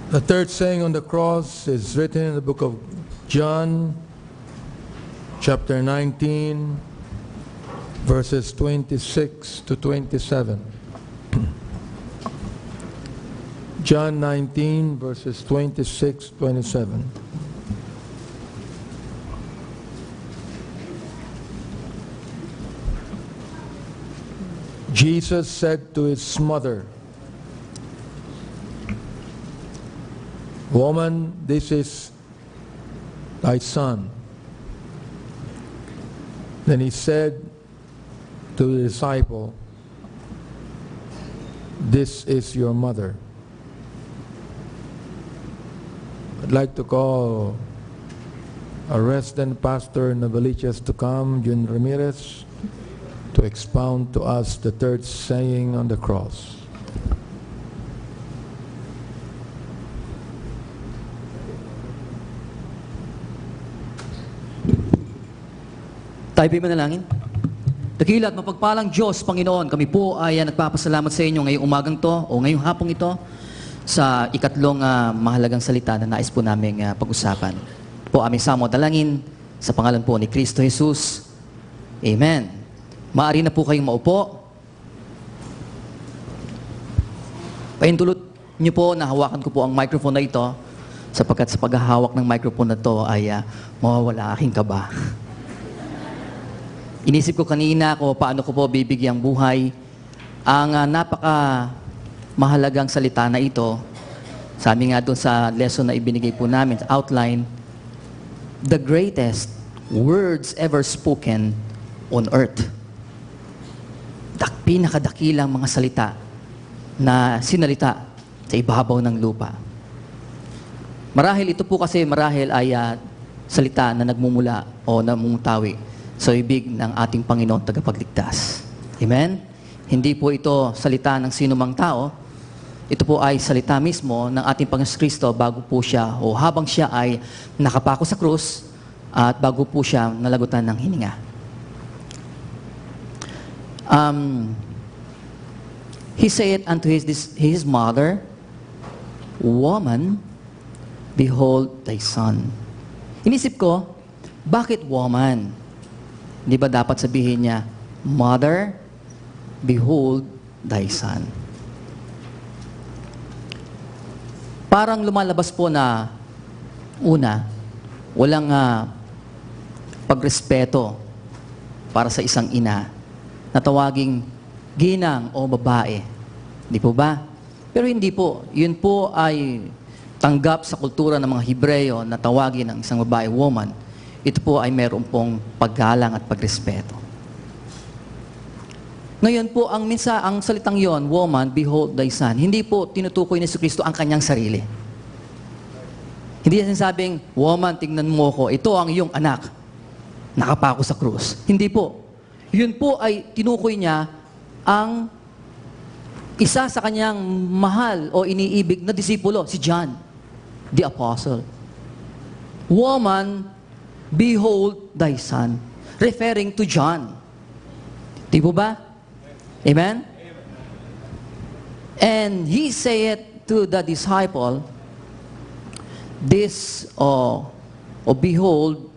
The third saying on the cross is written in the book of John, chapter 19, verses 26 to 27. John 19, verses 26, 27. Jesus said to his mother, "Woman, this is thy son." Then he said to the disciple, "This is your mother." I'd like to call our resident pastor in Novaliches to come, Jun Ramirez, to expound to us the third saying on the cross. Tayo ba'y manalangin? Dakila at mapagpalang Diyos, Panginoon, kami po ay nagpapasalamat sa inyo ngayong umagang to o ngayong hapong ito sa ikatlong mahalagang salita na nais po namin pag-usapan. Po aming samo dalangin sa pangalan po ni Kristo Jesus. Amen. Maaari na po kayong maupo. Pahintulot niyo po na hawakan ko po ang microphone na ito sapagkat sa paghahawak ng microphone na ito ay mawawala aking kaba. Inisip ko kanina kung paano ko po bibigyang buhay ang napaka-mahalagang salita na ito. Sabi nga doon sa lesson na ibinigay po namin, outline, the greatest words ever spoken on earth. Pinakadakilang mga salita na sinalita sa ibabaw ng lupa. Marahil ito po kasi ay salita na nagmumula o namumutawi sa ibig ng ating Panginoon tagapagligtas. Amen? Hindi po ito salita ng sinumang tao. Ito po ay salita mismo ng ating Panginoon Kristo bago po siya o habang siya ay nakapako sa krus at bago po siya nalagutan ng hininga. He said unto his mother, "Woman, behold thy son." Inisip ko, bakit woman? Di ba dapat sabihin niya, "Mother, behold thy son." Parang lumalabas po na una, walang pagrespeto para sa isang ina na tawaging ginang o babae. Di po ba? Pero hindi po. Yun po ay tanggap sa kultura ng mga Hebreyo na tawagin ng isang babae, woman. Ito po ay meron pong paggalang at pagrespeto. Ngayon po, ang salitang yon, "Woman, behold thy son," hindi po tinutukoy ni Jesucristo ang kanyang sarili. Hindi niya sinasabing, "Woman, tingnan mo ko, ito ang iyong anak, nakapako sa krus." Hindi po. Yun po ay tinukoy niya ang isa sa kanyang mahal o iniibig na disipulo, si John, the apostle. "Woman, behold thy son," referring to John. Di po ba? Amen? And he said to the disciple, "This, behold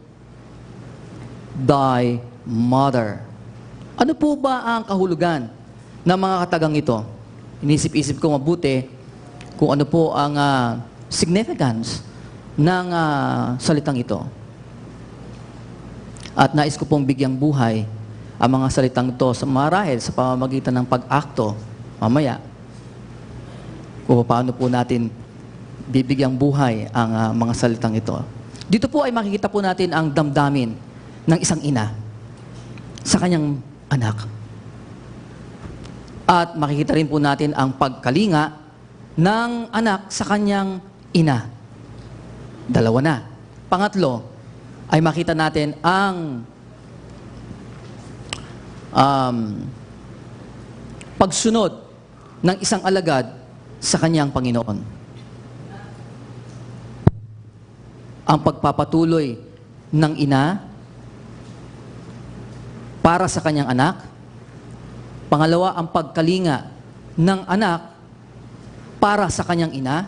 thy mother." Ano po ba ang kahulugan ng mga katagang ito? Inisip-isip ko mabuti kung ano po ang significance ng salitang ito. At nais ko pong bigyang buhay ang mga salitang ito sa marahil sa pamamagitan ng pag-akto mamaya. Kung paano po natin bibigyang buhay ang mga salitang ito. Dito po ay makikita po natin ang damdamin ng isang ina sa kanyang anak. At makikita rin po natin ang pagkalinga ng anak sa kanyang ina. Dalawa na. Pangatlo, ay makita natin ang pagsunod ng isang alagad sa kanyang Panginoon. Ang pagpapatuloy ng ina para sa kanyang anak. Pangalawa, ang pagkalinga ng anak para sa kanyang ina.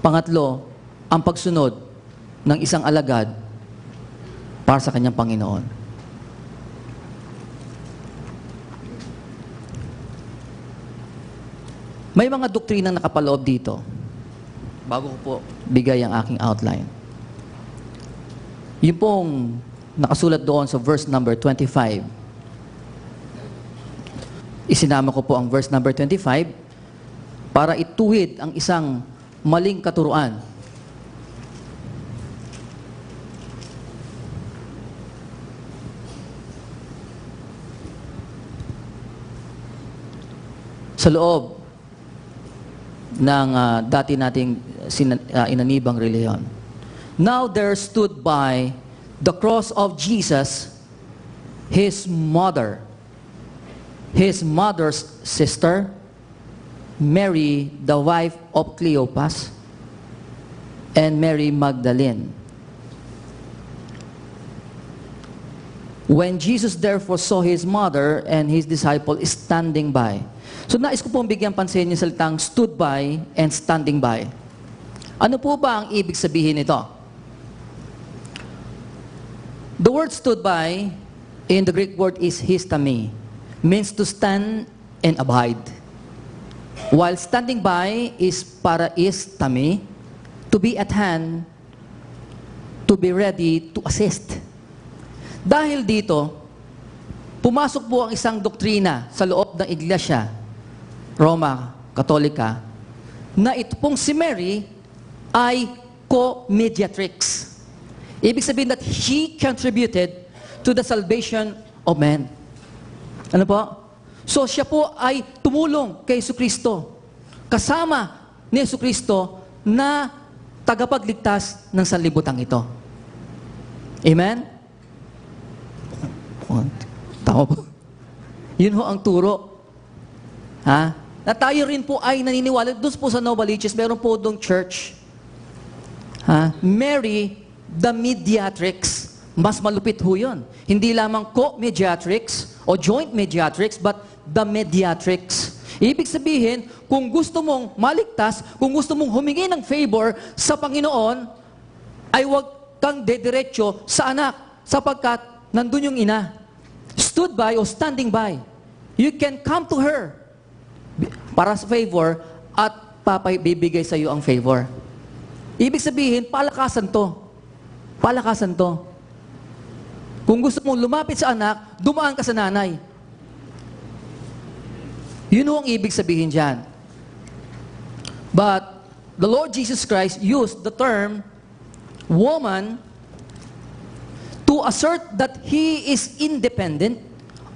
Pangatlo, ang pagsunod ng isang alagad para sa kanyang Panginoon. May mga doktrinang nakapaloob dito. Bago ko po bigay ang aking outline. Yung pong nakasulat doon sa verse number 25. Isinama ko po ang verse number 25 para ituwid ang isang maling katuruan. Sa loob ng dati nating inanibang reliyon. Now there stood by the cross of Jesus, his mother's sister, Mary, the wife of Cleopas, and Mary Magdalene. When Jesus therefore saw his mother and his disciple standing by. So nais ko pong bigyan pansin yung salitang stood by and standing by. Ano po ba ang ibig sabihin nito? The word stood by in the Greek word is histami, means to stand and abide. While standing by is paraistami, to be at hand, to be ready to assist. Dahil dito, pumasok po ang isang doktrina sa loob ng Iglesia Roma Katolika na ito pong si Mary ay co-mediatrix. Ibig sabihin that she contributed to the salvation of man. Ano po? So siya po ay tumulong kay Jesucristo. Kasama ni Jesucristo na tagapagligtas ng sanlibutan ito. Amen? Tama po. Yun ho ang turo. Ha? Na tayo rin po ay naniniwala. Doon po sa Nova Liches, meron po doong church. Ha? Mary, the mediatrix. Mas malupit ho yun. Hindi lamang co-mediatrix o joint mediatrix, but the mediatrix. Ibig sabihin, kung gusto mong maligtas, kung gusto mong humingi ng favor sa Panginoon, ay huwag kang dediretso sa anak, sapagkat nandun yung ina. Stood by o standing by. You can come to her para sa favor at bibigay sa iyo ang favor. Ibig sabihin, palakasan to. Palakasan to. Kung gusto mong lumapit sa anak, dumaan ka sa nanay. Yun ang ibig sabihin dyan. But the Lord Jesus Christ used the term woman to assert that He is independent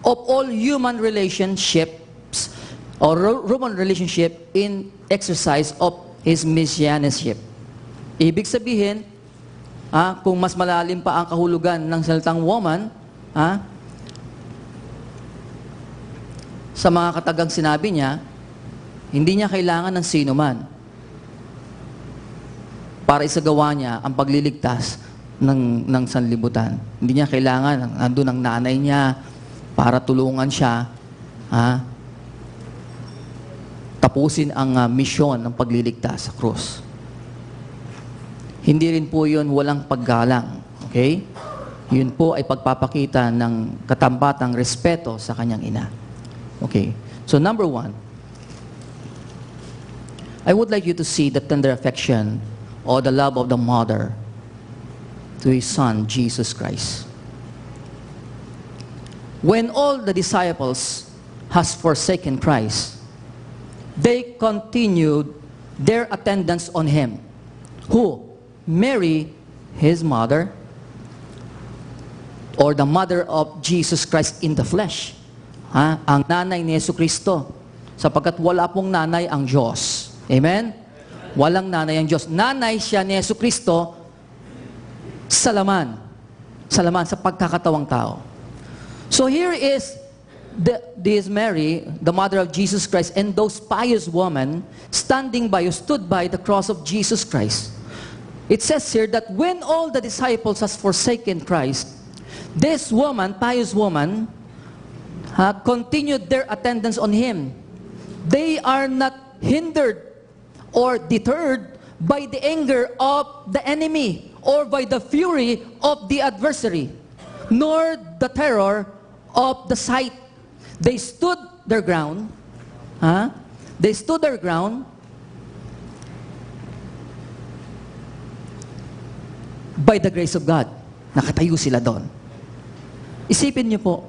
of all human relationships or human relationship in exercise of His messianship. Ibig sabihin, kung mas malalim pa ang kahulugan ng salitang woman, sa mga katagang sinabi niya, hindi niya kailangan ng sino man para isagawa niya ang pagliligtas ng sanlibutan. Hindi niya kailangan nandun ang nanay niya para tulungan siya tapusin ang misyon ng pagliligtas sa krus. Hindi rin po yun walang paggalang. Okay? Yun po ay pagpapakita ng katambatang respeto sa kanyang ina. Okay? So number 1, I would like you to see the tender affection or the love of the mother to His Son, Jesus Christ. When all the disciples has forsaken Christ, they continued their attendance on Him. Who? Mary, His mother, or the mother of Jesus Christ in the flesh. Ang nanay ni Jesucristo. Sapagkat wala pong nanay ang Diyos. Amen? Walang nanay ang Diyos. Nanay siya ni Jesucristo sa laman. Sa laman, sa pagkakatawang tao. So here is this Mary, the mother of Jesus Christ, and those pious women standing by or stood by the cross of Jesus Christ. It says here that when all the disciples has forsaken Christ, this woman, pious woman, continued their attendance on Him. They are not hindered or deterred by the anger of the enemy or by the fury of the adversary, nor the terror of the sight. They stood their ground. They stood their ground by the grace of God. Nakatayo sila doon. Isipin niyo po,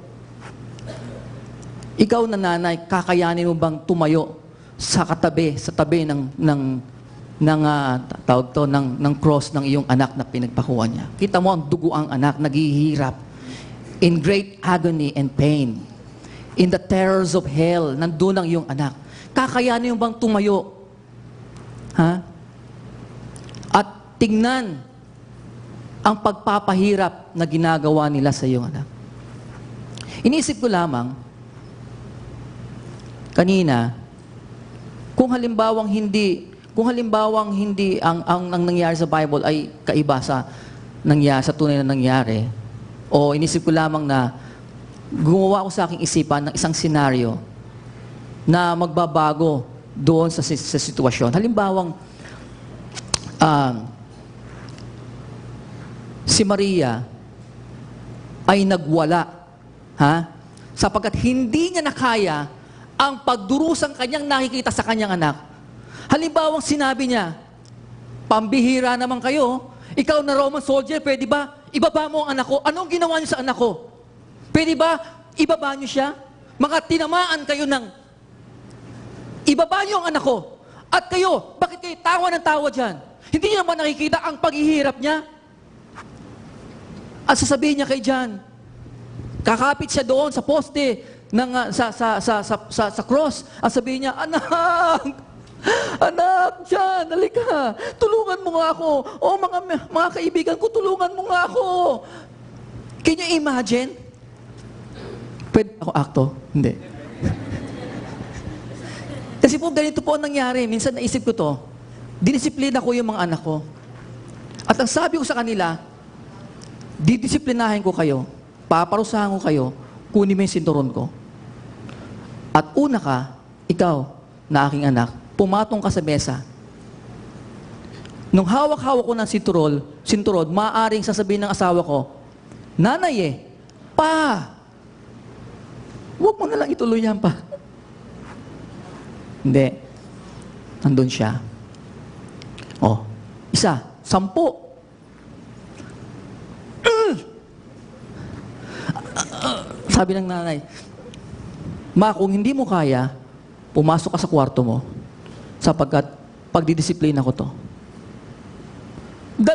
ikaw na nanay, kakayanin mo bang tumayo sa tabi ng cross ng iyong anak na pinagpakuha niya? Kita mo ang dugo ang anak, naghihirap in great agony and pain. In the terrors of hell, nandun ang iyong anak. Kakayanin mo bang tumayo? At tingnan ang pagpapahirap na ginagawa nila sa iyong anak. Iniisip ko lamang, kanina, kung halimbawang hindi ang nangyari sa Bible ay kaiba sa tunay na nangyari, o inisip ko lamang na gumawa ko sa aking isipan ng isang senaryo na magbabago doon sa sitwasyon. Halimbawang, si Maria ay nagwala, sapagkat hindi niya nakaya ang pagdurusang kanyang nakikita sa kanyang anak. Halimbawang sinabi niya, pambihira naman kayo, ikaw na Roman soldier, pwede ba ibaba mo ang anak ko? Anong ginawa niyo sa anak ko? Pwede ba ibaba niyo siya? Mga tinamaan kayo ng ibaba niyo ang anak ko. At kayo, bakit kayo tawa ng tawa dyan? Hindi niyo naman nakikita ang paghihirap niya? At sasabihin niya kay John, kakapit siya doon sa poste sa cross. At sabihin niya, anak, John, halika, tulungan mo nga ako. O mga kaibigan ko, tulungan mo nga ako. Can you imagine? Pwede ako akto? Hindi. Kasi po, ganito po ang nangyari. Minsan naisip ko to, dinisiplina ko yung mga anak ko. At ang sabi ko sa kanila, didisiplinahin ko kayo, paparusahan ko kayo, kunin mo yung sinturon ko. At una ka, ikaw, na aking anak, pumatong ka sa mesa. Nung hawak-hawak ko ng sinturon, maaaring sasabihin ng asawa ko, Nanay huwag mo na lang ituloy yan pa. Hindi. Nandun siya. 1, 10. Sabi ng nanay, Ma, kung hindi mo kaya, pumasok ka sa kwarto mo sapagkat pagdidisiplina ko to. 2,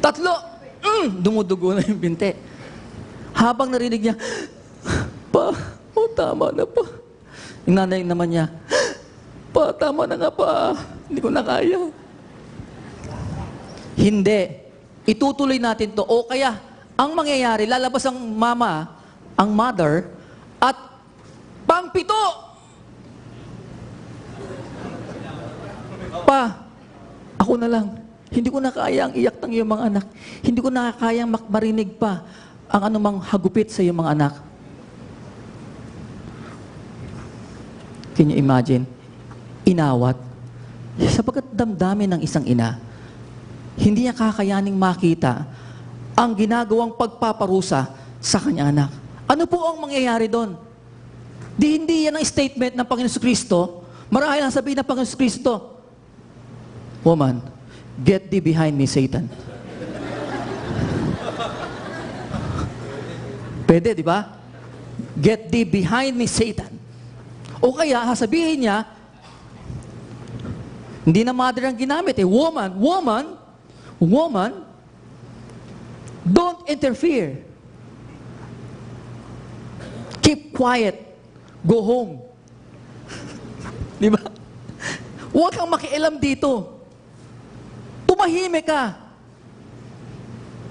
3, dumudugo na yung binte. Habang narinig niya, Pa, tama na pa. Yung nanay naman niya, Pa, tama na nga pa. Hindi ko na kaya. Hindi. Itutuloy natin to. O kaya, ang mangyayari, lalabas ang mother, at pang-7. Pa, ako na lang. Hindi ko na kaya ang iyak ng iyong mga anak. Hindi ko na kaya marinig pa ang anumang hagupit sa iyong mga anak. Can you imagine? Inawat. Sapagkat damdamin ng isang ina, hindi niya kakayaning makita ang ginagawang pagpaparusa sa kanyang anak. Ano po ang mangyayari doon? Hindi yan ang statement ng Panginoon Kristo. Marahil ang sabihin ng Panginoon Kristo, Woman, get thee behind me, Satan. Pwede, di ba? Get thee behind me, Satan. O kaya, sasabihin niya, hindi na mother ang ginamit Woman, don't interfere. Keep quiet. Go home. Di ba? Huwag kang makialam dito. Tumahimik ka.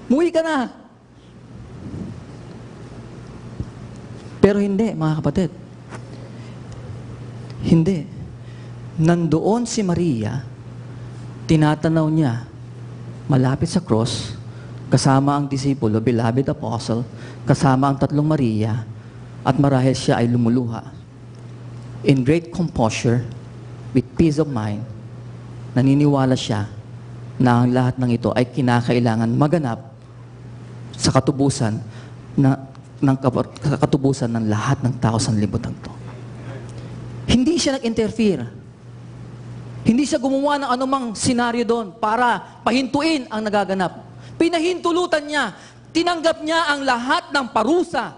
Muwi ka na. Pero hindi, mga kapatid. Hindi. Nandoon si Maria, tinatanaw niya, malapit sa cross, kasama ang disipulo, beloved apostle, kasama ang 3 Maria, at marahil siya ay lumuluha. In great composure, with peace of mind, naniniwala siya na ang lahat ng ito ay kinakailangan maganap sa katubusan ng lahat ng tao sa libutan to. Hindi siya nag-interfere. Hindi siya gumawa ng anumang senaryo doon para pahintuin ang nagaganap. Pinahintulutan niya, tinanggap niya ang lahat ng parusa,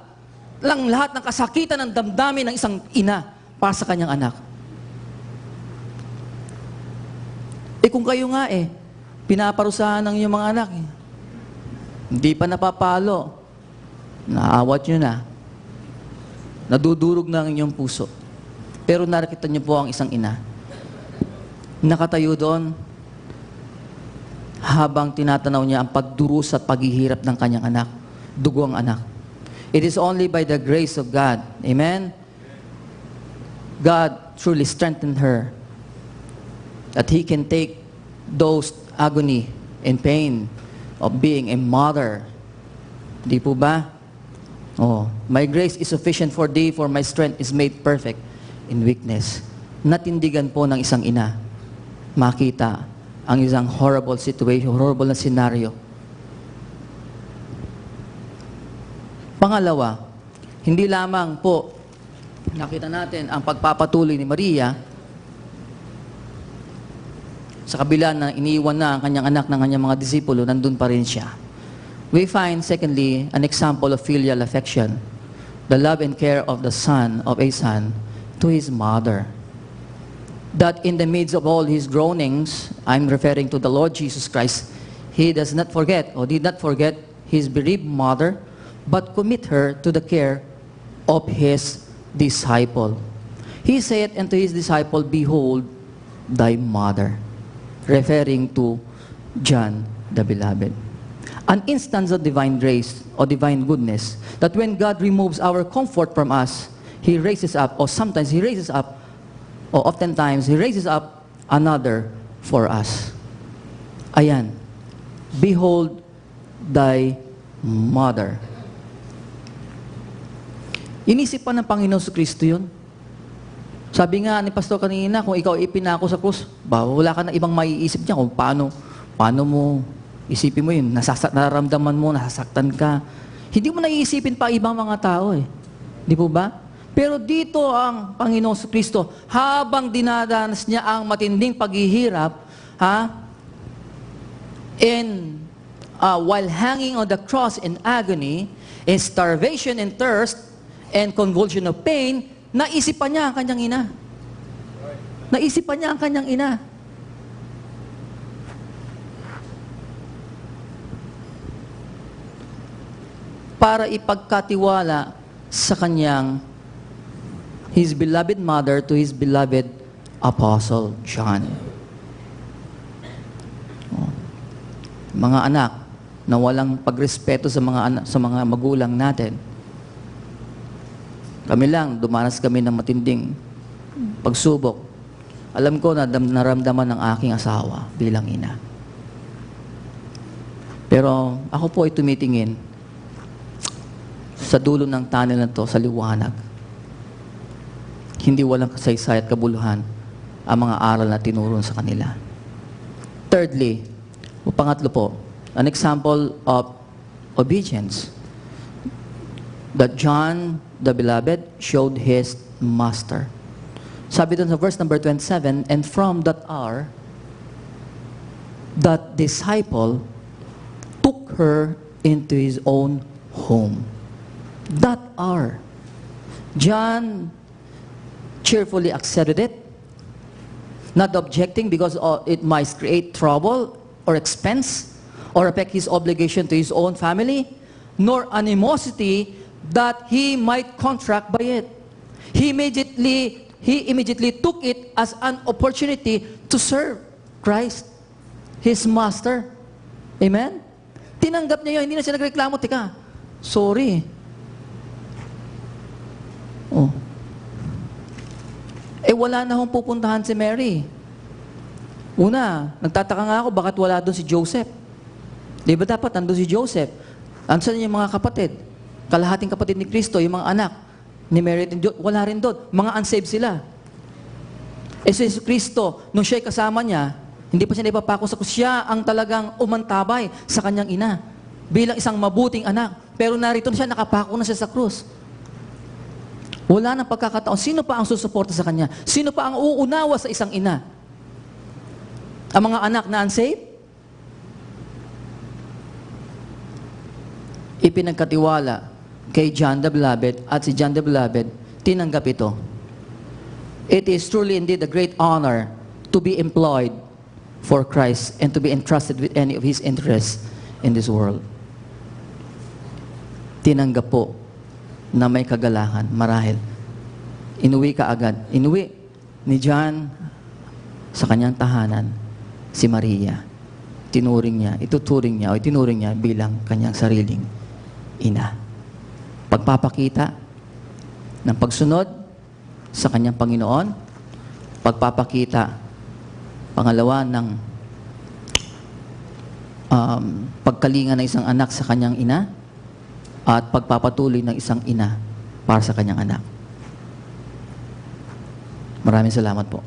lahat ng kasakitan ng damdamin ng isang ina para sa kanyang anak. Kung kayo nga pinaparusahan ng inyong mga anak, hindi pa napapalo, naawat nyo na, nadudurog na ang inyong puso. Pero nakita niyo po ang isang ina, nakatayo doon, habang tinatanaw niya ang pagdurus at paghihirap ng kanyang anak, dugo ang anak. It is only by the grace of God, amen? God truly strengthened her, that He can take those agony and pain of being a mother. Di po ba? My grace is sufficient for thee, for my strength is made perfect in weakness. Natindigan po ng isang ina, makita ang isang horrible situation, horrible na senaryo. Pangalawa, hindi lamang po nakita natin ang pagpapatuloy ni Maria sa kabila na iniiwan na ang kanyang anak ng kanyang mga disipulo, nandun pa rin siya. We find, secondly, an example of filial affection, the love and care of a son to his mother. That in the midst of all his groanings, I'm referring to the Lord Jesus Christ, he does not forget, or did not forget, his bereaved mother, but commit her to the care of his disciple. He said unto his disciple, behold, thy mother. Referring to John the Beloved. An instance of divine grace or divine goodness, that when God removes our comfort from us, He raises up, or sometimes He raises up, or oftentimes He raises up another for us. Ayan, behold thy mother. Inisip pa ng Panginoon sa Kristo yun. Sabi nga ni Pastor kanina, kung ikaw ipinako sa krus, wala ka na ibang maiisip niya kung paano mo, isipin mo yun, nararamdaman mo, nasasaktan ka. Hindi mo naiisipin pa ibang mga tao Di po ba? Pero dito ang Panginoon sa Kristo, habang dinadanas niya ang matinding paghihirap, while hanging on the cross in agony, in starvation and thirst, and convulsion of pain, naisipan niya ang kanyang ina. Naisipan niya ang kanyang ina. Para ipagkatiwala sa kanyang his beloved mother to his beloved Apostle John. Mga anak na walang pagrespeto sa mga magulang natin. Kami lang, dumanas kami ng matinding pagsubok. Alam ko na naramdaman ng aking asawa bilang ina. Pero ako po ay tumitingin sa dulo ng tunnel na to, sa liwanag. Hindi walang kasaysay at kabuluhan ang mga aral na tinuro sa kanila. Thirdly, o pangatlo po, an example of obedience that John the Beloved showed his master. Sabi doon sa verse number 27, and from that hour, that disciple took her into his own home. That hour, John cheerfully accepted it, not objecting because it might create trouble or expense or affect his obligation to his own family, nor animosity that he might contract by it. He immediately took it as an opportunity to serve Christ, his master. Amen? Tinanggap niya yun, hindi na siya nagreklamo, tika, sorry. Wala na akong pupuntahan si Mary. Una, nagtataka nga ako, bakit wala doon si Joseph? Di ba dapat nandun si Joseph? Ansan yung mga kapatid? Kalahating kapatid ni Kristo, yung mga anak ni Mary, wala rin doon. Mga unsaved sila. Si Kristo, nung siya'y kasama niya, hindi pa siya naipapako sa krus, siya ang talagang umantabay sa kanyang ina bilang isang mabuting anak. Pero narito na siya, nakapako na siya sa krus. Wala nang pagkakataon. Sino pa ang susuporta sa kanya? Sino pa ang uunawa sa isang ina? Ang mga anak na unsaved? Ipinagkatiwala kay John the Beloved at si John the Beloved, tinanggap ito. It is truly indeed a great honor to be employed for Christ and to be entrusted with any of His interests in this world. Tinanggap po na may kagalahan, marahil. Inuwi ka agad. Inuwi ni John sa kanyang tahanan si Maria. Ituturing niya bilang kanyang sariling ina. Pagpapakita ng pagsunod sa kanyang Panginoon, pagpapakita, pangalawa, ng pagkalinga ng isang anak sa kanyang ina, at pagpapatuloy ng isang ina para sa kanyang anak. Maraming salamat po.